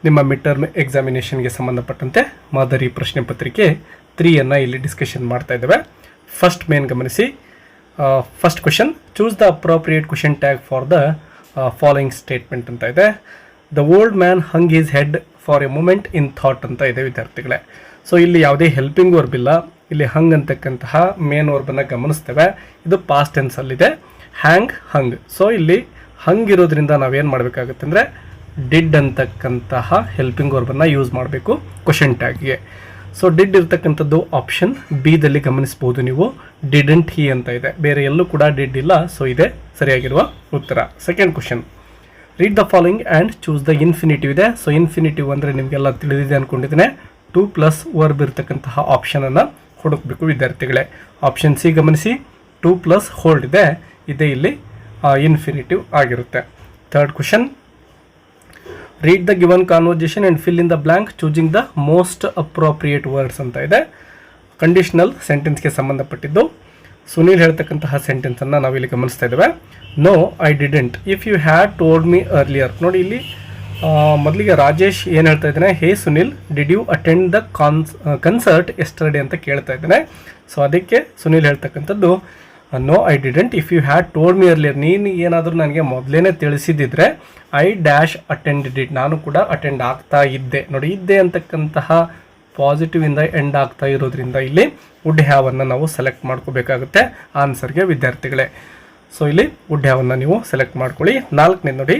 ನಿಮ್ಮ mid term ಎಕ್ಸಾಮಿನೇಷನ್ಗೆ ಸಂಬಂಧಪಟ್ಟಂತೆ ಮಾದರಿ ಪ್ರಶ್ನೆ ಪತ್ರಿಕೆ 3 ಇಲ್ಲಿ ಡಿಸ್ಕಷನ್ ಮಾಡ್ತಾ ಇದ್ದೇವೆ. ಫಸ್ಟ್ ಮೇನ್ ಗಮನಿಸಿ. First question, choose the appropriate question tag for the following statement ಅಂತ ಇದೆ. The old man hung his head for a moment in thought ಅಂತ ಇದೆ ವಿದ್ಯಾರ್ಥಿಗಳೇ. ಸೊ ಇಲ್ಲಿ ಯಾವುದೇ ಹೆಲ್ಪಿಂಗ್ ವರ್ಬ್ ಇಲ್ಲ. ಇಲ್ಲಿ ಹಂಗ್ ಅಂತಕ್ಕಂತಹ ಮೇನ್ ವರ್ಬನ್ನು ಗಮನಿಸ್ತೇವೆ. ಇದು ಪಾಸ್ಟ್ ಟೆನ್ಸಲ್ಲಿದೆ. ಹಂಗ್. ಸೊ ಇಲ್ಲಿ ಹಂಗ್ ಇರೋದ್ರಿಂದ ನಾವೇನು ಮಾಡಬೇಕಾಗುತ್ತೆ ಅಂದರೆ ಡಿಡ್ ಅಂತಕ್ಕಂತಹ ಹೆಲ್ಪಿಂಗ್ ವರ್ಬನ್ನು ಯೂಸ್ ಮಾಡಬೇಕು ಕ್ವಶನ್ ಟ್ಯಾಗ್ಗೆ. ಸೊ ಡಿಡ್ ಇರ್ತಕ್ಕಂಥದ್ದು ಆಪ್ಷನ್ ಬಿದಲ್ಲಿ ಗಮನಿಸ್ಬೋದು ನೀವು. ಡಿಡಂಟ್ ಹಿ ಅಂತ ಇದೆ, ಬೇರೆ ಎಲ್ಲೂ ಕೂಡ ಡಿಡ್ ಇಲ್ಲ. ಸೊ ಇದೆ ಸರಿಯಾಗಿರುವ ಉತ್ತರ. Second question, read the following and choose the infinitive ಇದೆ. ಸೊ ಇನ್ಫಿನಿಟಿವ್ ಅಂದರೆ ನಿಮಗೆಲ್ಲ ತಿಳಿದಿದೆ ಅಂದ್ಕೊಂಡಿದ್ದೇನೆ. 2+ ವರ್ಬ್ ಇರ್ತಕ್ಕಂತಹ ಆಪ್ಷನನ್ನು ಹುಡುಕಬೇಕು ವಿದ್ಯಾರ್ಥಿಗಳೇ. ಆಪ್ಷನ್ ಸಿ ಗಮನಿಸಿ, 2+ ಹೋಲ್ಡ್ ಇದೆ, ಇದೇ ಇಲ್ಲಿ ಇನ್ಫಿನಿಟಿವ್ ಆಗಿರುತ್ತೆ. Third question, read the given conversation and fill in the blank choosing the most appropriate words ಅಂತ ಇದೆ. ಕಂಡೀಷನಲ್ ಸೆಂಟೆನ್ಸ್ಗೆ ಸಂಬಂಧಪಟ್ಟಿದ್ದು. ಸುನೀಲ್ ಹೇಳ್ತಕ್ಕಂತಹ ಸೆಂಟೆನ್ಸನ್ನು ನಾವಿಲ್ಲಿ ಗಮನಿಸ್ತಾ ಇದ್ದೇವೆ. No I didn't if you had told me earlier. ನೋಡಿ ಇಲ್ಲಿ ಮೊದಲಿಗೆ ರಾಜೇಶ್ ಏನು ಹೇಳ್ತಾ ಇದ್ದಾನೆ, hey Sunil did you attend the concert yesterday ಅಂತ ಕೇಳ್ತಾ ಇದ್ದಾನೆ. ಸೊ ಅದಕ್ಕೆ ಸುನೀಲ್ ಹೇಳ್ತಕ್ಕಂಥದ್ದು no I didn't if you had told me earlier. ನೀನು ಏನಾದರೂ ನನಗೆ ಮೊದಲೇ ತಿಳಿಸಿದ್ದಿದ್ರೆ ಐ ಡ್ಯಾಶ್ ಅಟೆಂಡೆಡ್ ಇಟ್, ನಾನು ಕೂಡ ಅಟೆಂಡ್ ಆಗ್ತಾ ಇದ್ದೆ. ನೋಡಿ ಇದ್ದೆ ಅಂತಕ್ಕಂತಹ ಪಾಸಿಟಿವ್ ಇಂದ ಎಂಡ್ ಆಗ್ತಾ ಇರೋದ್ರಿಂದ ಇಲ್ಲಿ ವುಡ್ ಹ್ಯಾವನ್ನು ನಾವು ಸೆಲೆಕ್ಟ್ ಮಾಡ್ಕೋಬೇಕಾಗುತ್ತೆ ಆನ್ಸರ್ಗೆ ವಿದ್ಯಾರ್ಥಿಗಳೇ. ಸೊ ಇಲ್ಲಿ ವುಡ್ ಹ್ಯಾವನ್ನು ನೀವು ಸೆಲೆಕ್ಟ್ ಮಾಡ್ಕೊಳ್ಳಿ. 4ನೇ ನೋಡಿ,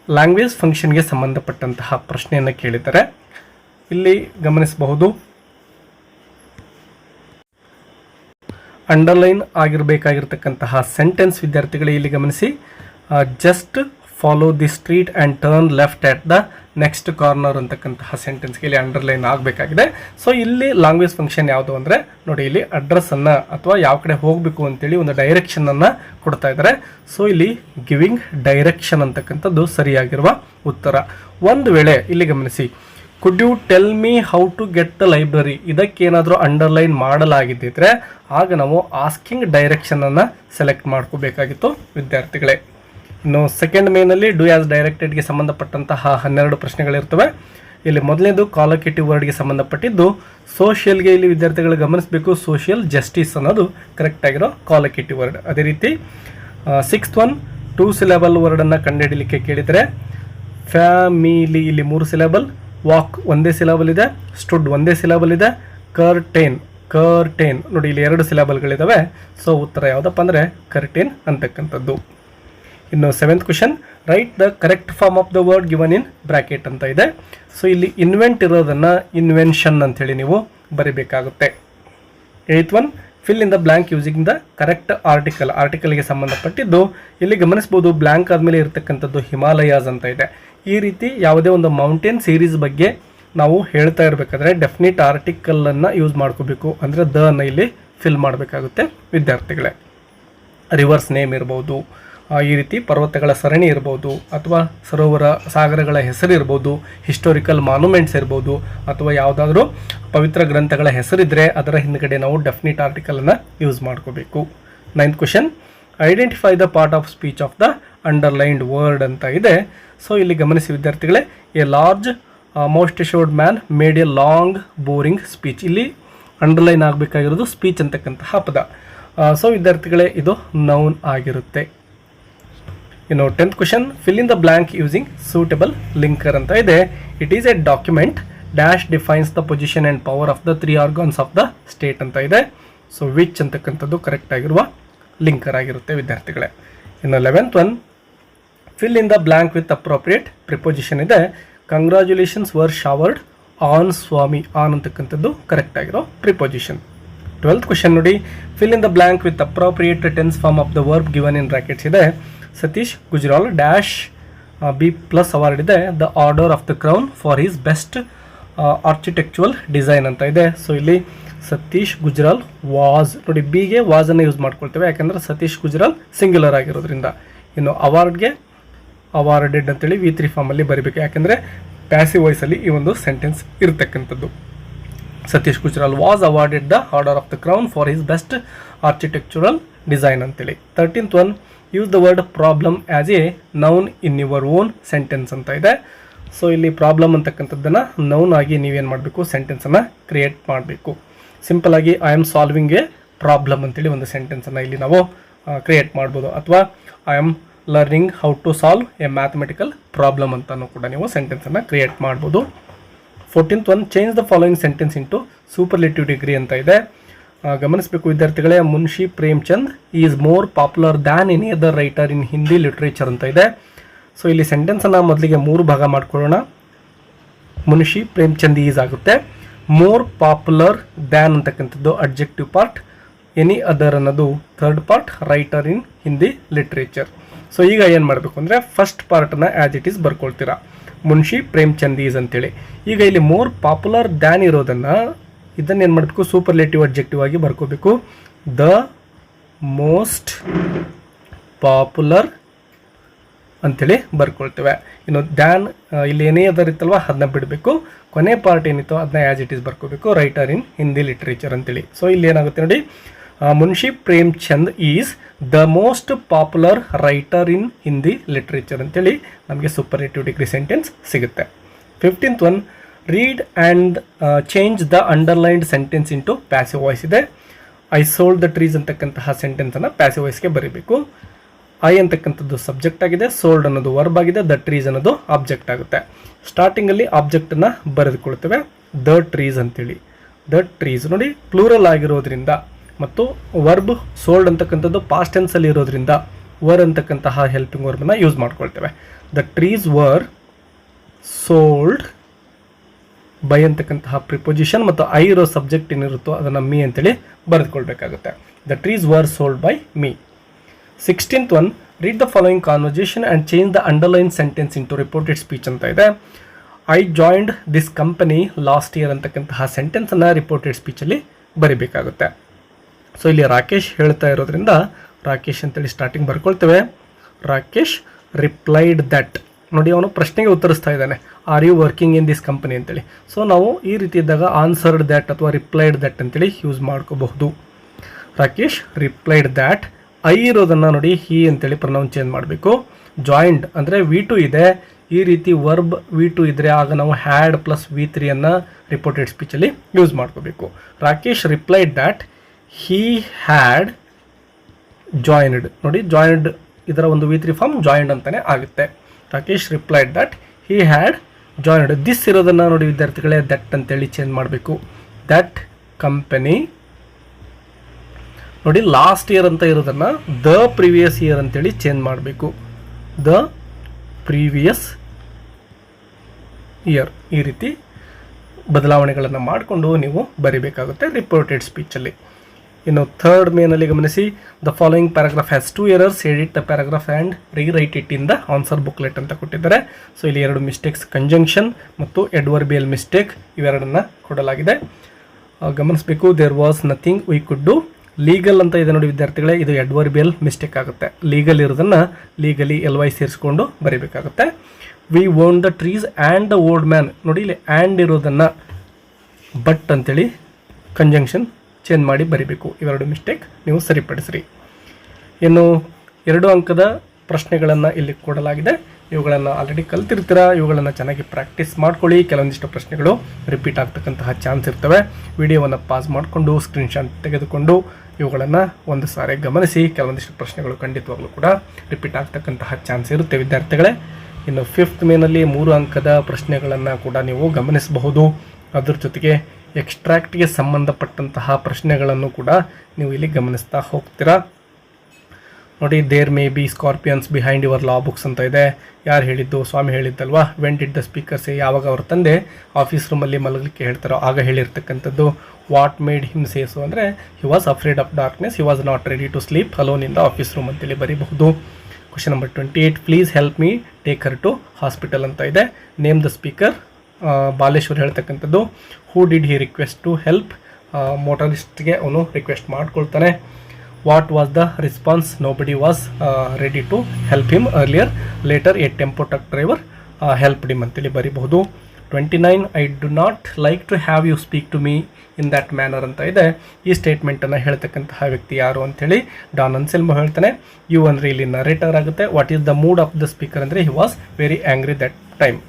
ಲ್ಯಾಂಗ್ವೇಜ್ ಫಂಕ್ಷನ್ಗೆ ಸಂಬಂಧಪಟ್ಟಂತಹ ಪ್ರಶ್ನೆಯನ್ನು ಕೇಳಿದ್ದಾರೆ. ಇಲ್ಲಿ ಗಮನಿಸಬಹುದು, ಅಂಡರ್ಲೈನ್ ಆಗಿರಬೇಕಾಗಿರ್ತಕ್ಕಂತಹ ಸೆಂಟೆನ್ಸ್ ವಿದ್ಯಾರ್ಥಿಗಳೇ ಇಲ್ಲಿ ಗಮನಿಸಿ. Just follow the street and turn left at the next corner ಅಂತಕ್ಕಂತಹ ಸೆಂಟೆನ್ಸ್ಗೆ ಇಲ್ಲಿ ಅಂಡರ್ಲೈನ್ ಆಗಬೇಕಾಗಿದೆ. ಸೊ ಇಲ್ಲಿ ಲ್ಯಾಂಗ್ವೇಜ್ ಫಂಕ್ಷನ್ ಯಾವುದು ಅಂದರೆ ನೋಡಿ, ಇಲ್ಲಿ ಅಡ್ರೆಸ್ಸನ್ನು ಅಥವಾ ಯಾವ ಕಡೆ ಹೋಗಬೇಕು ಅಂತೇಳಿ ಒಂದು ಡೈರೆಕ್ಷನನ್ನು ಕೊಡ್ತಾ ಇದ್ದಾರೆ. ಸೊ ಇಲ್ಲಿ ಗಿವಿಂಗ್ ಡೈರೆಕ್ಷನ್ ಅಂತಕ್ಕಂಥದ್ದು ಸರಿಯಾಗಿರುವ ಉತ್ತರ. ಒಂದು ವೇಳೆ ಇಲ್ಲಿ ಗಮನಿಸಿ, could you tell me how to get the library, ಇದಕ್ಕೇನಾದರೂ ಅಂಡರ್ಲೈನ್ ಮಾಡಲಾಗಿದ್ದಿದ್ರೆ ಆಗ ನಾವು ಆಸ್ಕಿಂಗ್ ಡೈರೆಕ್ಷನನ್ನು ಸೆಲೆಕ್ಟ್ ಮಾಡ್ಕೋಬೇಕಾಗಿತ್ತು ವಿದ್ಯಾರ್ಥಿಗಳೇ. ಇನ್ನು ಸೆಕೆಂಡ್ ಮೇನಲ್ಲಿ ಡೂ ಆಸ್ ಡೈರೆಕ್ಟೆಡ್ಗೆ ಸಂಬಂಧಪಟ್ಟಂತಹ 12 ಪ್ರಶ್ನೆಗಳಿರ್ತವೆ. ಇಲ್ಲಿ ಮೊದಲನೇದು ಕಾಲಕೇಟಿವ್ ವರ್ಡ್ಗೆ ಸಂಬಂಧಪಟ್ಟಿದ್ದು. ಸೋಷಿಯಲ್ಗೆ ಇಲ್ಲಿ ವಿದ್ಯಾರ್ಥಿಗಳು ಗಮನಿಸಬೇಕು, ಸೋಷಿಯಲ್ ಜಸ್ಟಿಸ್ ಅನ್ನೋದು ಕರೆಕ್ಟ್ ಆಗಿರೋ ಕಾಲಕೇಟಿವ್ ವರ್ಡ್. ಅದೇ ರೀತಿ 6th ಒನ್ 2 ಸಿಲೆಬಲ್ ವರ್ಡನ್ನು ಕಂಡುಹಿಡಲಿಕ್ಕೆ ಕೇಳಿದರೆ. ಫ್ಯಾಮಿಲಿ ಇಲ್ಲಿ 3 ಸಿಲೆಬಲ್, ವಾಕ್ ಒಂದೇ ಸಿಲೆಬಲ್ ಇದೆ, ಸ್ಟುಡ್ ಒಂದೇ ಸಿಲೆಬಲ್ ಇದೆ, ಕರ್ಟೇನ್ ನೋಡಿ ಇಲ್ಲಿ 2 ಸಿಲೆಬಲ್ಗಳಿದ್ದಾವೆ. ಸೊ ಉತ್ತರ ಯಾವುದಪ್ಪ ಅಂದರೆ ಕರ್ಟೇನ್ ಅಂತಕ್ಕಂಥದ್ದು. ಇನ್ನು 7th question, right the correct form of the word given in bracket ಅಂತ ಇದೆ. ಸೊ ಇಲ್ಲಿ ಇನ್ವೆಂಟ್ ಇರೋದನ್ನು ಇನ್ವೆನ್ಷನ್ ಅಂಥೇಳಿ ನೀವು ಬರೀಬೇಕಾಗುತ್ತೆ. 8th one, fill in the blank using the correct ಆರ್ಟಿಕಲ್ಗೆ ಸಂಬಂಧಪಟ್ಟಿದ್ದು. ಇಲ್ಲಿ ಗಮನಿಸ್ಬೋದು, ಬ್ಲ್ಯಾಂಕ್ ಆದಮೇಲೆ ಇರತಕ್ಕಂಥದ್ದು ಹಿಮಾಲಯಾಸ್ ಅಂತ ಇದೆ. ಈ ರೀತಿ ಯಾವುದೇ ಒಂದು ಮೌಂಟೇನ್ ಸೀರೀಸ್ ಬಗ್ಗೆ ನಾವು ಹೇಳ್ತಾ ಇರಬೇಕಾದ್ರೆ ಡೆಫಿನಿಟ್ ಆರ್ಟಿಕಲನ್ನು ಯೂಸ್ ಮಾಡ್ಕೋಬೇಕು. ಅಂದರೆ ದ ಅನ್ನು ಇಲ್ಲಿ ಫಿಲ್ ಮಾಡಬೇಕಾಗುತ್ತೆ ವಿದ್ಯಾರ್ಥಿಗಳೇ. ರಿವರ್ಸ್ ನೇಮ್ ಇರ್ಬೋದು, ಈ ರೀತಿ ಪರ್ವತಗಳ ಸರಣಿ ಇರ್ಬೋದು, ಅಥವಾ ಸರೋವರ ಸಾಗರಗಳ ಹೆಸರು ಇರ್ಬೋದು, ಹಿಸ್ಟೋರಿಕಲ್ ಮಾನ್ಯುಮೆಂಟ್ಸ್ ಇರ್ಬೋದು, ಅಥವಾ ಯಾವುದಾದ್ರೂ ಪವಿತ್ರ ಗ್ರಂಥಗಳ ಹೆಸರಿದ್ದರೆ ಅದರ ಹಿಂದ್ಗಡೆ ನಾವು ಡೆಫಿನಿಟ್ ಆರ್ಟಿಕಲನ್ನು ಯೂಸ್ ಮಾಡ್ಕೋಬೇಕು. 9th question, identify the part of speech of the underlined word ಅಂತ ಇದೆ. ಸೊ ಇಲ್ಲಿ ಗಮನಿಸಿ ವಿದ್ಯಾರ್ಥಿಗಳೇ, A large most assured man made A long boring speech. ಇಲ್ಲಿ ಅಂಡರ್ಲೈನ್ ಆಗಬೇಕಾಗಿರೋದು ಸ್ಪೀಚ್ ಅಂತಕ್ಕಂತಹ ಪದ. ಸೊ ವಿದ್ಯಾರ್ಥಿಗಳೇ ಇದು ನೌನ್ ಆಗಿರುತ್ತೆ. ಇನ್ನು 10th question, fill in the blank using suitable linker ಅಂತ ಇದೆ. It is A document dash defines the position and power of the 3 organs of the state ಅಂತ ಇದೆ. ಸೊ ವಿಚ್ ಅಂತಕ್ಕಂಥದ್ದು ಕರೆಕ್ಟ್ ಆಗಿರುವ ಲಿಂಕರ್ ಆಗಿರುತ್ತೆ ವಿದ್ಯಾರ್ಥಿಗಳೇ. ಇನ್ನು 11th one, fill in the blank with appropriate preposition ಇದೆ. Congratulations were showered on Swami, on ಅಂತಕ್ಕಂಥದ್ದು correct ಆಗಿರೋ ಪ್ರಿಪೊಸಿಷನ್. 12th ಕ್ವಶನ್ ನೋಡಿ, fill in the blank with appropriate tense form of the verb given in brackets ಇದೆ. Satish Gujral dash B+ award ಇದೆ. The order of the crown for his best architectural design ಅಂತ ಇದೆ. So ಇಲ್ಲಿ Satish Gujral was, ನೋಡಿ ಬಿಗೆ ವಾಸನ್ನು use ಮಾಡ್ಕೊಳ್ತೇವೆ ಯಾಕಂದರೆ Satish Gujral singular ಆಗಿರೋದ್ರಿಂದ. ಇನ್ನು ಅವಾರ್ಡ್ಗೆ ಅವಾರ್ಡೆಡ್ ಅಂತೇಳಿ V3 ಫಾರ್ಮಲ್ಲಿ ಬರೀಬೇಕು, ಯಾಕೆಂದರೆ ಪ್ಯಾಸಿವ್ ವಾಯ್ಸಲ್ಲಿ ಈ ಒಂದು ಸೆಂಟೆನ್ಸ್ ಇರತಕ್ಕಂಥದ್ದು. Satish Gujral was awarded the order of the crown for his best architectural design ಅಂತೇಳಿ. 13th one, use the word problem as a noun in your own sentence ಅಂತ ಇದೆ. ಸೊ ಇಲ್ಲಿ ಪ್ರಾಬ್ಲಮ್ ಅಂತಕ್ಕಂಥದ್ದನ್ನು ನೌನ್ ಆಗಿ ನೀವೇನು ಮಾಡಬೇಕು, ಸೆಂಟೆನ್ಸನ್ನು ಕ್ರಿಯೇಟ್ ಮಾಡಬೇಕು. ಸಿಂಪಲ್ ಆಗಿ I am solving a problem ಅಂತೇಳಿ ಒಂದು ಸೆಂಟೆನ್ಸನ್ನು ಇಲ್ಲಿ ನಾವು ಕ್ರಿಯೇಟ್ ಮಾಡ್ಬೋದು. ಅಥವಾ I am learning how to solve a mathematical problem ಅಂತಲೂ ಕೂಡ ನೀವು ಸೆಂಟೆನ್ಸನ್ನು ಕ್ರಿಯೇಟ್ ಮಾಡ್ಬೋದು. 14th one, change the following sentence into superlative degree ಅಂತ ಇದೆ. ಗಮನಿಸಬೇಕು ವಿದ್ಯಾರ್ಥಿಗಳೇ, Munshi Premchand is more popular than any other writer in Hindi literature ಅಂತ ಇದೆ. ಸೊ ಇಲ್ಲಿ ಸೆಂಟೆನ್ಸನ್ನು ಮೊದಲಿಗೆ 3 ಭಾಗ ಮಾಡ್ಕೊಳ್ಳೋಣ. ಮುನ್ಷಿ ಪ್ರೇಮ್ಚಂದ್ ಈಸ್ ಆಗುತ್ತೆ, ಮೋರ್ ಪಾಪ್ಯುಲರ್ ದ್ಯಾನ್ ಅಂತಕ್ಕಂಥದ್ದು ಅಡ್ಜೆಕ್ಟಿವ್ ಪಾರ್ಟ್, ಎನಿ ಅದರ್ ಅನ್ನೋದು third part, writer in Hindi literature. So ಈಗ ಏನು ಮಾಡಬೇಕು ಅಂದರೆ ಫಸ್ಟ್ ಪಾರ್ಟನ್ನು ಆ್ಯಸ್ ಇಟ್ ಈಸ್ ಬರ್ಕೊಳ್ತೀರಾ, ಮುನ್ಷಿ ಪ್ರೇಮ್ಚಂದ್ ಈಸ್ ಅಂತೇಳಿ. ಈಗ ಇಲ್ಲಿ ಮೋರ್ ಪಾಪ್ಯುಲರ್ ದ್ಯಾನ್ ಇರೋದನ್ನು ಇದನ್ನು ಏನು ಮಾಡಬೇಕು, ಸೂಪರ್ಲೇಟಿವ್ ಅಡ್ಜೆಕ್ಟಿವ್ ಆಗಿ ಬರ್ಕೋಬೇಕು. ದ ಮೋಸ್ಟ್ ಪಾಪ್ಯುಲರ್ ಅಂಥೇಳಿ ಬರ್ಕೊಳ್ತೇವೆ. ಇನ್ನು ದ್ಯಾನ್ ಇಲ್ಲಿ ಏನೇ ಅದರ್ ಇತ್ತಲ್ವ ಅದನ್ನ ಬಿಡಬೇಕು, ಕೊನೆ ಪಾರ್ಟ್ ಏನಿತ್ತು ಅದನ್ನ ಆ್ಯಸ್ ಇಟ್ ಈಸ್ ಬರ್ಕೋಬೇಕು, ರೈಟರ್ ಇನ್ ಹಿಂದಿ ಲಿಟ್ರೇಚರ್ ಅಂತೇಳಿ. ಸೊ ಇಲ್ಲಿ ಏನಾಗುತ್ತೆ ನೋಡಿ, Munshi Premchand is the most popular writer in Hindi literature ಅಂತೇಳಿ ನಮಗೆ ಸೂಪರ್ಲೇಟಿವ್ ಡಿಗ್ರಿ ಸೆಂಟೆನ್ಸ್ ಸಿಗುತ್ತೆ. 15th one, read and change the underlined sentence into passive voice ಇದೆ. ಐ ಸೋಲ್ಡ್ ದ ಟ್ರೀಸ್ ಅಂತಕ್ಕಂತಹ ಸೆಂಟೆನ್ಸನ್ನು ಪ್ಯಾಸಿವ್ ವಾಯ್ಸ್ಗೆ ಬರೀಬೇಕು. ಐ ಅಂತಕ್ಕಂಥದ್ದು ಸಬ್ಜೆಕ್ಟ್ ಆಗಿದೆ, ಸೋಲ್ಡ್ ಅನ್ನೋದು ವರ್ಬ್ ಆಗಿದೆ, ದ ಟ್ರೀಸ್ ಅನ್ನೋದು ಆಬ್ಜೆಕ್ಟ್ ಆಗುತ್ತೆ. ಸ್ಟಾರ್ಟಿಂಗಲ್ಲಿ ಆಬ್ಜೆಕ್ಟನ್ನು ಬರೆದುಕೊಳ್ತೇವೆ, ದ ಟ್ರೀಸ್ ಅಂತೇಳಿ. ದ ಟ್ರೀಸ್ ನೋಡಿ ಪ್ಲೂರಲ್ ಆಗಿರೋದ್ರಿಂದ ಮತ್ತು ವರ್ಬ್ ಸೋಲ್ಡ್ ಅಂತಕ್ಕಂಥದ್ದು ಪಾಸ್ಟ್ ಟೆನ್ಸಲ್ಲಿ ಇರೋದ್ರಿಂದ ವರ್ ಅಂತಕ್ಕಂತಹ ಹೆಲ್ಪಿಂಗ್ ವರ್ಬನ್ನು ಯೂಸ್ ಮಾಡ್ಕೊಳ್ತೇವೆ. The trees were sold by ಅಂತಕ್ಕಂತಹ ಪ್ರಿಪೊಸಿಷನ್ ಮತ್ತು ಐ ಇರೋ ಸಬ್ಜೆಕ್ಟ್ ಏನಿರುತ್ತೋ ಅದನ್ನು ಮೀ ಅಂತೇಳಿ ಬರೆದುಕೊಳ್ಬೇಕಾಗುತ್ತೆ. The trees were sold by me. 16th one, read the following conversation and change the underline sentence into reported speech ಅಂತ ಇದೆ. I joined this company last year ಅಂತಕ್ಕಂತಹ ಸೆಂಟೆನ್ಸನ್ನು ರಿಪೋರ್ಟೆಡ್ ಸ್ಪೀಚಲ್ಲಿ ಬರೀಬೇಕಾಗುತ್ತೆ. ಸೊ ಇಲ್ಲಿ ರಾಕೇಶ್ ಹೇಳ್ತಾ ಇರೋದ್ರಿಂದ ರಾಕೇಶ್ ಅಂತೇಳಿ ಸ್ಟಾರ್ಟಿಂಗ್ ಬರ್ಕೊಳ್ತೇವೆ. ರಾಕೇಶ್ ರಿಪ್ಲೈಡ್ ದಟ್, ನೋಡಿ ಅವನು ಪ್ರಶ್ನೆಗೆ ಉತ್ತರಿಸ್ತಾ ಇದ್ದಾನೆ, are you working in this company ಅಂತೇಳಿ. ಸೊ ನಾವು ಈ ರೀತಿ ಇದ್ದಾಗ ಆನ್ಸರ್ಡ್ ದ್ಯಾಟ್ ಅಥವಾ ರಿಪ್ಲೈಡ್ ದಟ್ ಅಂತೇಳಿ ಯೂಸ್ ಮಾಡ್ಕೋಬಹುದು. Rakesh replied that. ಐ ಇರೋದನ್ನು ನೋಡಿ ಹಿ ಅಂತೇಳಿ ಪ್ರೊನೌನ್ ಚೇಂಜ್ ಮಾಡಬೇಕು. ಜಾಯಿಂಡ್ ಅಂದರೆ V2 ಇದೆ, ಈ ರೀತಿ ವರ್ಬ್ V2 ಇದ್ದರೆ ಆಗ ನಾವು ಹ್ಯಾಡ್ ಪ್ಲಸ್ V3 ಅನ್ನು ರಿಪೋರ್ಟೆಡ್ ಸ್ಪೀಚಲ್ಲಿ ಯೂಸ್ ಮಾಡ್ಕೋಬೇಕು. Rakesh replied that he had joined, ನೋಡಿ ಜಾಯಿನ್ಡ್ ಇದರ ಒಂದು V3 ಫಾರ್ಮ್ ಜಾಯಿನ್ಡ್ ಅಂತಲೇ ಆಗುತ್ತೆ. Rakesh replied that he had joined. This ಇರೋದನ್ನು ನೋಡಿ ವಿದ್ಯಾರ್ಥಿಗಳೇ ದಟ್ ಅಂತೇಳಿ ಚೇಂಜ್ ಮಾಡಬೇಕು. ದಟ್ ಕಂಪನಿ ನೋಡಿ ಲಾಸ್ಟ್ ಇಯರ್ ಅಂತ ಇರೋದನ್ನು ದ ಪ್ರೀವಿಯಸ್ ಇಯರ್ ಅಂತೇಳಿ ಚೇಂಜ್ ಮಾಡಬೇಕು. ದ ಪ್ರೀವಿಯಸ್ ಇಯರ್, ಈ ರೀತಿ ಬದಲಾವಣೆಗಳನ್ನು ಮಾಡಿಕೊಂಡು ನೀವು ಬರೀಬೇಕಾಗುತ್ತೆ ರಿಪೋರ್ಟೆಡ್ ಸ್ಪೀಚಲ್ಲಿ. ಇನ್ನು ಥರ್ಡ್ ಮೇನಲ್ಲಿ ಗಮನಿಸಿ, the following paragraph has 2 errors, edit the paragraph and rewrite it in the answer booklet ಅಂತ ಕೊಟ್ಟಿದ್ದಾರೆ. ಸೊ ಇಲ್ಲಿ 2 ಮಿಸ್ಟೇಕ್ಸ್, ಕಂಜಂಕ್ಷನ್ ಮತ್ತು ಎಡ್ವರ್ಬಿಯಲ್ ಮಿಸ್ಟೇಕ್, ಇವೆರಡನ್ನು ಕೊಡಲಾಗಿದೆ. ಗಮನಿಸಬೇಕು, there was nothing we could do. Legal ಅಂತ ಇದೆ ನೋಡಿ ವಿದ್ಯಾರ್ಥಿಗಳೇ, ಇದು ಎಡ್ವರ್ಬಿಯಲ್ ಮಿಸ್ಟೇಕ್ ಆಗುತ್ತೆ. ಲೀಗಲ್ ಇರೋದನ್ನು ಲೀಗಲಿ LY ಸೇರಿಸ್ಕೊಂಡು ಬರೀಬೇಕಾಗುತ್ತೆ. We own the trees and the old man, ನೋಡಿ ಇಲ್ಲಿ ಆ್ಯಂಡ್ ಇರೋದನ್ನು ಬಟ್ ಅಂತೇಳಿ ಕಂಜಂಕ್ಷನ್ ಚೇಂಜ್ ಮಾಡಿ ಬರೀಬೇಕು. ಇವೆರಡು ಮಿಸ್ಟೇಕ್ ನೀವು ಸರಿಪಡಿಸ್ರಿ. ಇನ್ನು 2 ಅಂಕದ ಪ್ರಶ್ನೆಗಳನ್ನು ಇಲ್ಲಿ ಕೊಡಲಾಗಿದೆ. ಇವುಗಳನ್ನು ಆಲ್ರೆಡಿ ಕಲ್ತಿರ್ತೀರ, ಇವುಗಳನ್ನು ಚೆನ್ನಾಗಿ ಪ್ರಾಕ್ಟೀಸ್ ಮಾಡ್ಕೊಳ್ಳಿ. ಕೆಲವೊಂದಿಷ್ಟು ಪ್ರಶ್ನೆಗಳು ರಿಪೀಟ್ ಆಗ್ತಕ್ಕಂತಹ ಚಾನ್ಸ್ ಇರ್ತವೆ. ವಿಡಿಯೋವನ್ನು ಪಾಸ್ ಮಾಡಿಕೊಂಡು ಸ್ಕ್ರೀನ್ಶಾಟ್ ತೆಗೆದುಕೊಂಡು ಇವುಗಳನ್ನು ಒಂದು ಸಾರಿ ಗಮನಿಸಿ. ಕೆಲವೊಂದಿಷ್ಟು ಪ್ರಶ್ನೆಗಳು ಖಂಡಿತವಾಗ್ಲೂ ಕೂಡ ರಿಪೀಟ್ ಆಗ್ತಕ್ಕಂತಹ ಚಾನ್ಸ್ ಇರುತ್ತೆ ವಿದ್ಯಾರ್ಥಿಗಳೇ. ಇನ್ನು 5th ಮೇನಲ್ಲಿ 3 ಅಂಕದ ಪ್ರಶ್ನೆಗಳನ್ನು ಕೂಡ ನೀವು ಗಮನಿಸಬಹುದು. ಅದ್ರ ಜೊತೆಗೆ ಎಕ್ಸ್ಟ್ರಾಕ್ಟ್ಗೆ ಸಂಬಂಧಪಟ್ಟಂತಹ ಪ್ರಶ್ನೆಗಳನ್ನು ಕೂಡ ನೀವು ಇಲ್ಲಿ ಗಮನಿಸ್ತಾ ಹೋಗ್ತೀರಾ. ನೋಡಿ, there may be scorpions behind your law books ಅಂತ ಇದೆ. ಯಾರು ಹೇಳಿದ್ದು? ಸ್ವಾಮಿ ಹೇಳಿದ್ದಲ್ವಾ. ವೆನ್ ಡಿಡ್ ದ ಸ್ಪೀಕರ್ಸ್, ಯಾವಾಗ ಅವ್ರ ತಂದೆ ಆಫೀಸ್ ರೂಮಲ್ಲಿ ಮಲಗಲಿಕ್ಕೆ ಹೇಳ್ತಾರೋ ಆಗ ಹೇಳಿರ್ತಕ್ಕಂಥದ್ದು. ವಾಟ್ ಮೇಡ್ ಹಿಮ್ ಸೇಸು ಅಂದರೆ he was afraid of darkness, he was not ready to sleep alone in the office room ಅಂತೇಳಿ ಬರೀಬಹುದು. Question number 28, please help me take her to hospital ಅಂತ ಇದೆ. ನೇಮ್ ದ ಸ್ಪೀಕರ್, ಬಾಲೇಶ್ವರ್ ಹೇಳ್ತಕ್ಕಂಥದ್ದು. Who did he request to help, ಮೋಟರಿಸ್ಟ್ಗೆ ಅವನು request ಮಾಡ್ಕೊಳ್ತಾನೆ. What was the response, nobody was ready to help him earlier, later a tempo truck driver help him ಅಂತೇಳಿ ಬರೀಬಹುದು. 29, I do not like to have you speak to me in that manner ಅಂತ ಇದೆ. ಈ ಸ್ಟೇಟ್ಮೆಂಟನ್ನು ಹೇಳ್ತಕ್ಕಂತಹ ವ್ಯಕ್ತಿ ಯಾರು ಅಂಥೇಳಿ Don Anselmo ಹೇಳ್ತಾನೆ. ಯು ಅಂದರೆ ಇಲ್ಲಿ ನರೇಟರ್ ಆಗುತ್ತೆ. What is the mood of the speaker ಅಂದರೆ he was very angry that time.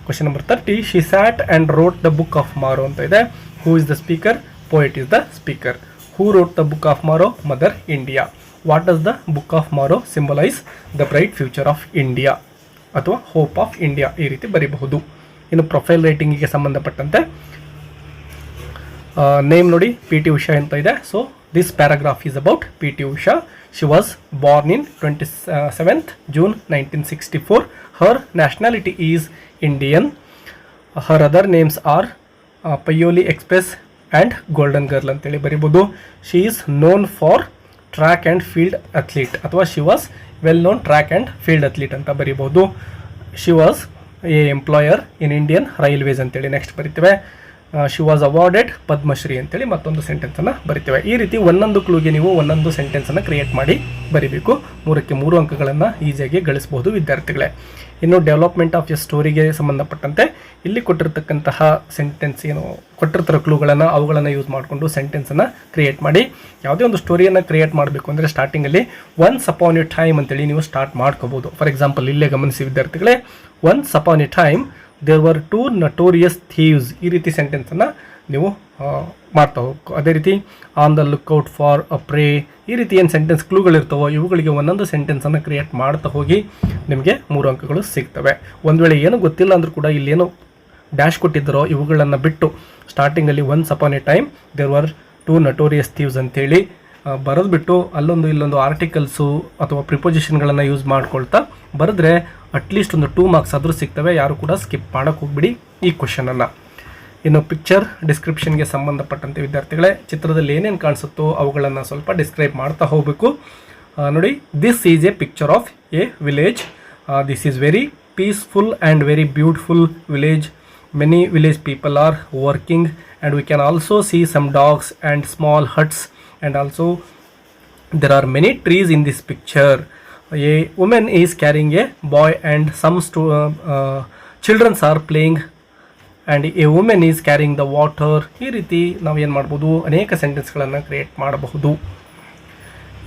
Question number 30, she sat and wrote the book of morrow ಅಂತ ಇದೆ. Who is the speaker? Poet is the speaker. Who wrote the book of morrow? Mother India. What does the book of morrow symbolize? The bright future of India ಅಥವಾ hope of India, ಈ ರೀತಿ ಬರೀಬಹುದು. ಇನ್ನು profile ರೈಟಿಂಗಿಗೆ ಸಂಬಂಧಪಟ್ಟಂತೆ name ನೋಡಿ, P T Usha ಅಂತ ಇದೆ. So this paragraph is about P T Usha. She was born in 27th June 1964. Her nationality is Indian. Her other names are Payyoli express and golden girl ಅಂತೇಳಿ ಬರೀಬೋದು. She is known for track and field athlete ಅಥವಾ she was well known track and field athlete ಅಂತ ಬರೀಬೋದು. She was a employer in Indian railways ಅಂತೇಳಿ next ಬರಿತೇವೆ. She was awarded Padmashri ಅಂತೇಳಿ ಮತ್ತೊಂದು ಸೆಂಟೆನ್ಸನ್ನು ಬರಿತೇವೆ. ಈ ರೀತಿ ಒಂದೊಂದು ಕ್ಲೂಗೆ ನೀವು ಒಂದೊಂದು ಸೆಂಟೆನ್ಸನ್ನು ಕ್ರಿಯೇಟ್ ಮಾಡಿ ಬರಿಬೇಕು. 3ಕ್ಕೆ 3 ಅಂಕಗಳನ್ನು ಈಸಿಯಾಗಿ ಗಳಿಸಬಹುದು ವಿದ್ಯಾರ್ಥಿಗಳೇ. ಇನ್ನು ಡೆವಲಪ್ಮೆಂಟ್ ಆಫ್ ಎ ಸ್ಟೋರಿಗೆ ಸಂಬಂಧಪಟ್ಟಂತೆ ಇಲ್ಲಿ ಕೊಟ್ಟಿರ್ತಕ್ಕಂತಹ ಸೆಂಟೆನ್ಸ್ ಏನು ಕೊಟ್ಟಿರ್ತಾರೋ ಕ್ಲೂಗಳನ್ನು ಅವುಗಳನ್ನು ಯೂಸ್ ಮಾಡಿಕೊಂಡು ಸೆಂಟೆನ್ಸನ್ನು ಕ್ರಿಯೇಟ್ ಮಾಡಿ. ಯಾವುದೇ ಒಂದು ಸ್ಟೋರಿಯನ್ನು ಕ್ರಿಯೇಟ್ ಮಾಡಬೇಕು ಅಂದರೆ ಸ್ಟಾರ್ಟಿಂಗಲ್ಲಿ ಒನ್ಸ್ ಅಪಾನ್ ಎ ಟೈಮ್ ಅಂತೇಳಿ ನೀವು ಸ್ಟಾರ್ಟ್ ಮಾಡ್ಕೋಬೋದು. ಫಾರ್ ಎಕ್ಸಾಂಪಲ್ ಇಲ್ಲೇ ಗಮನಿಸಿ ವಿದ್ಯಾರ್ಥಿಗಳೇ, once upon a time there were 2 notorious thieves. ಈ ರೀತಿ ಸೆಂಟೆನ್ಸನ್ನು ನೀವು ಮಾಡ್ತಾ ಹೋಗ್ಬೇಕು. ಅದೇ ರೀತಿ on the lookout for a pray, ಈ ರೀತಿ ಏನು ಸೆಂಟೆನ್ಸ್ ಕ್ಲೂಗಳಿರ್ತವೋ ಇವುಗಳಿಗೆ ಒಂದೊಂದು ಸೆಂಟೆನ್ಸನ್ನು ಕ್ರಿಯೇಟ್ ಮಾಡ್ತಾ ಹೋಗಿ ನಿಮಗೆ 3 ಅಂಕಗಳು ಸಿಗ್ತವೆ. ಒಂದು ವೇಳೆ ಏನೂ ಗೊತ್ತಿಲ್ಲ ಅಂದರೂ ಕೂಡ ಇಲ್ಲೇನೋ ಡ್ಯಾಶ್ ಕೊಟ್ಟಿದ್ದರೋ ಇವುಗಳನ್ನು ಬಿಟ್ಟು ಸ್ಟಾರ್ಟಿಂಗಲ್ಲಿ once upon a time there were 2 notorious thieves ಅಂತೇಳಿ ಬರೆದ್ಬಿಟ್ಟು ಅಲ್ಲೊಂದು ಇಲ್ಲೊಂದು ಆರ್ಟಿಕಲ್ಸು ಅಥವಾ ಪ್ರಿಪೋಸಿಷನ್ಗಳನ್ನು ಯೂಸ್ ಮಾಡ್ಕೊಳ್ತಾ ಬರೆದ್ರೆ ಅಟ್ಲೀಸ್ಟ್ ಒಂದು 2 ಮಾರ್ಕ್ಸ್ ಆದರೂ ಸಿಗ್ತವೆ. ಯಾರು ಕೂಡ ಸ್ಕಿಪ್ ಮಾಡೋಕ್ಕೆ ಹೋಗ್ಬಿಡಿ ಈ ಕ್ವಶನನ್ನು. ಇನ್ನು ಪಿಕ್ಚರ್ ಡಿಸ್ಕ್ರಿಪ್ಷನ್ಗೆ ಸಂಬಂಧಪಟ್ಟಂತೆ ವಿದ್ಯಾರ್ಥಿಗಳೇ, ಚಿತ್ರದಲ್ಲಿ ಏನೇನು ಕಾಣಿಸುತ್ತೋ ಅವುಗಳನ್ನು ಸ್ವಲ್ಪ ಡಿಸ್ಕ್ರೈಬ್ ಮಾಡ್ತಾ ಹೋಗಬೇಕು. ನೋಡಿ, this is a picture of a village. This is very peaceful and very beautiful village. Many village people are working and we can also see some dogs and small huts and also there are many trees in this picture. A woman is carrying a boy and some children are playing and a woman is carrying the water. ಈ ರೀತಿ ನಾವು ಏನು ಮಾಡ್ಬೋದು, ಅನೇಕ ಸೆಂಟೆನ್ಸ್ಗಳನ್ನು create ಮಾಡಬಹುದು.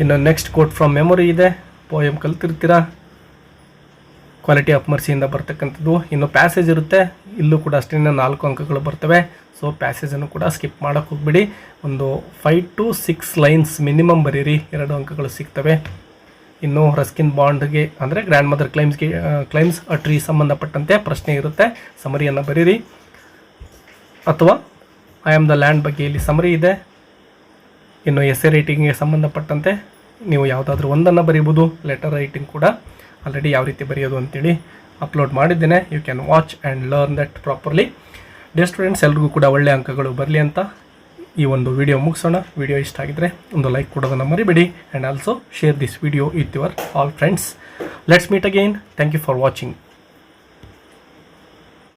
ಇನ್ನು next quote from memory ಇದೆ, poem ಕಲ್ತಿರ್ತೀರಾ, quality of ಮರ್ಸಿಯಿಂದ ಬರ್ತಕ್ಕಂಥದ್ದು. ಇನ್ನು ಪ್ಯಾಸೇಜ್ ಇರುತ್ತೆ, ಇಲ್ಲೂ ಕೂಡ ಅಷ್ಟೇ 4 ಅಂಕಗಳು ಬರ್ತವೆ. ಸೊ ಪ್ಯಾಸೇಜನ್ನು ಕೂಡ ಸ್ಕಿಪ್ ಮಾಡೋಕ್ಕೆ ಹೋಗ್ಬಿಡಿ. ಒಂದು 5 to 6 ಲೈನ್ಸ್ ಮಿನಿಮಮ್ ಬರೀರಿ, 2 ಅಂಕಗಳು ಸಿಗ್ತವೆ. ಇನ್ನು ರಸ್ಕಿನ್ ಬಾಂಡ್ಗೆ ಅಂದರೆ grand mother claims a tree ಸಂಬಂಧಪಟ್ಟಂತೆ ಪ್ರಶ್ನೆ ಇರುತ್ತೆ, ಸಮರಿಯನ್ನು ಬರೀರಿ. ಅಥವಾ ಐ ಆಮ್ ದ ಲ್ಯಾಂಡ್ ಬಗ್ಗೆ ಇಲ್ಲಿ ಸಮರಿ ಇದೆ. ಇನ್ನು ಎಸ್ಸೆ ರೈಟಿಂಗ್ಗೆ ಸಂಬಂಧಪಟ್ಟಂತೆ ನೀವು ಯಾವುದಾದ್ರೂ ಒಂದನ್ನು ಬರೀಬೋದು. ಲೆಟರ್ ರೈಟಿಂಗ್ ಕೂಡ ಆಲ್ರೆಡಿ ಯಾವ ರೀತಿ ಬರೆಯೋದು ಅಂತೇಳಿ ಅಪ್ಲೋಡ್ ಮಾಡಿದ್ದೇನೆ. You can watch and learn that properly. Dear students, ಎಲ್ರಿಗೂ ಕೂಡ ಒಳ್ಳೆಯ ಅಂಕಗಳು ಬರಲಿ ಅಂತ ಈ ಒಂದು ವಿಡಿಯೋ ಮುಗಿಸೋಣ. ವಿಡಿಯೋ ಇಷ್ಟ ಆಗಿದ್ರೆ ಒಂದು ಲೈಕ್ ಕೊಡೋದನ್ನು ಮರಿಬೇಡಿ and also share this video with your all friends. Let's meet again. Thank you for watching.